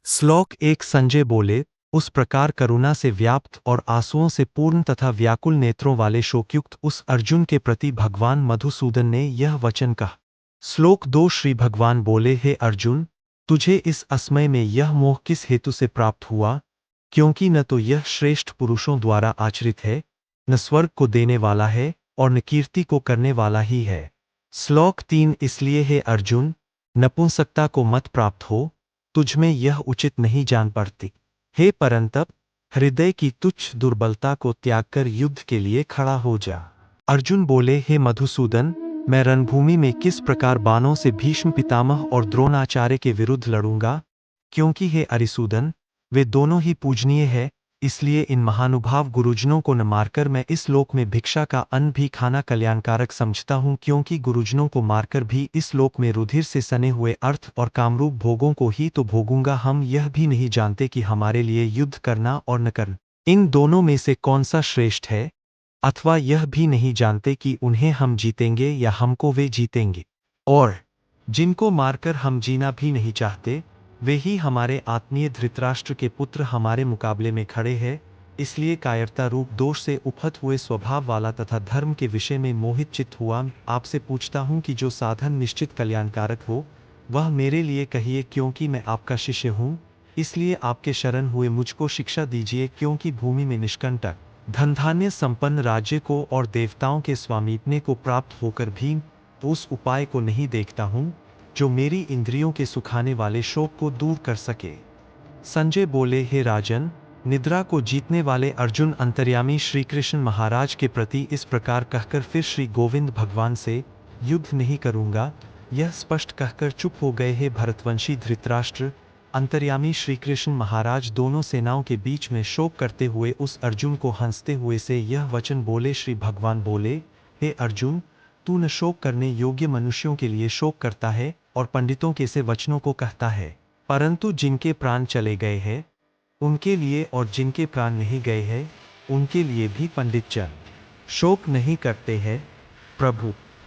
श्लोक एक संजय बोले, उस प्रकार करुणा से व्याप्त और आंसुओं से पूर्ण तथा व्याकुल नेत्रों वाले शोकयुक्त उस अर्जुन के प्रति भगवान मधुसूदन ने यह वचन कहा। श्लोक दो श्री भगवान बोले, हे अर्जुन, तुझे इस असमय में यह मोह किस हेतु से प्राप्त हुआ, क्योंकि न तो यह श्रेष्ठ पुरुषों द्वारा आचरित है, न स्वर्ग को देने वाला है और न कीर्ति को करने वाला ही है। श्लोक तीन इसलिए हे अर्जुन, नपुंसकता को मत प्राप्त हो, तुझमें यह उचित नहीं जान पड़ती। हे परंतप, हृदय की तुच्छ दुर्बलता को त्याग कर युद्ध के लिए खड़ा हो जा। अर्जुन बोले, हे मधुसूदन, मैं रणभूमि में किस प्रकार बाणों से भीष्म पितामह और द्रोणाचार्य के विरुद्ध लड़ूंगा, क्योंकि हे अरिसूदन, वे दोनों ही पूजनीय है, इसलिए इन महानुभाव गुरुजनों को न मारकर मैं इस लोक में भिक्षा का अन्न भी खाना कल्याणकारक समझता हूँ, क्योंकि गुरुजनों को मारकर भी इस लोक में रुधिर से सने हुए अर्थ और कामरूप भोगों को ही तो भोगूंगा। हम यह भी नहीं जानते कि हमारे लिए युद्ध करना और न करना, इन दोनों में से कौन सा श्रेष्ठ है, अथवा यह भी नहीं जानते कि उन्हें हम जीतेंगे या हमको वे जीतेंगे। और जिनको मारकर हम जीना भी नहीं चाहते, वे ही हमारे आत्मीय धृतराष्ट्र के पुत्र हमारे मुकाबले में खड़े हैं। इसलिए कायरता रूप दोष से उपहत हुए स्वभाव वाला तथा धर्म के विषय में मोहित चित्त हुआ आपसे पूछता हूँ कि जो साधन निश्चित कल्याणकारक हो, वह मेरे लिए कहिए, क्योंकि मैं आपका शिष्य हूँ। इसलिए आपके शरण हुए मुझको शिक्षा दीजिए, क्योंकि भूमि में निष्कंटक धन धान्य संपन्न राज्य को और देवताओं के स्वामीपने को प्राप्त होकर भी उस उपाय को नहीं देखता हूँ जो मेरी इंद्रियों के सुखाने वाले शोक को दूर कर सके। संजय बोले, हे राजन, निद्रा को जीतने वाले अर्जुन अंतर्यामी श्री कृष्ण महाराज के प्रति इस प्रकार कहकर फिर श्री गोविंद भगवान से युद्ध नहीं करूंगा यह स्पष्ट कहकर चुप हो गए। हे भरतवंशी धृतराष्ट्र, अंतर्यामी श्री कृष्ण महाराज दोनों सेनाओं के बीच में शोक करते हुए उस अर्जुन को हंसते हुए से यह वचन बोले। श्री भगवान बोले, हे अर्जुन, तू न शोक करने योग्य मनुष्यों के लिए शोक करता है और पंडितों के से वचनों को कहता है, परंतु जिनके प्राण चले गए हैं उनके लिए और जिनके प्राण नहीं गए हैं उनके लिए भी पंडित जन शोक नहीं करते हैं। प्रभु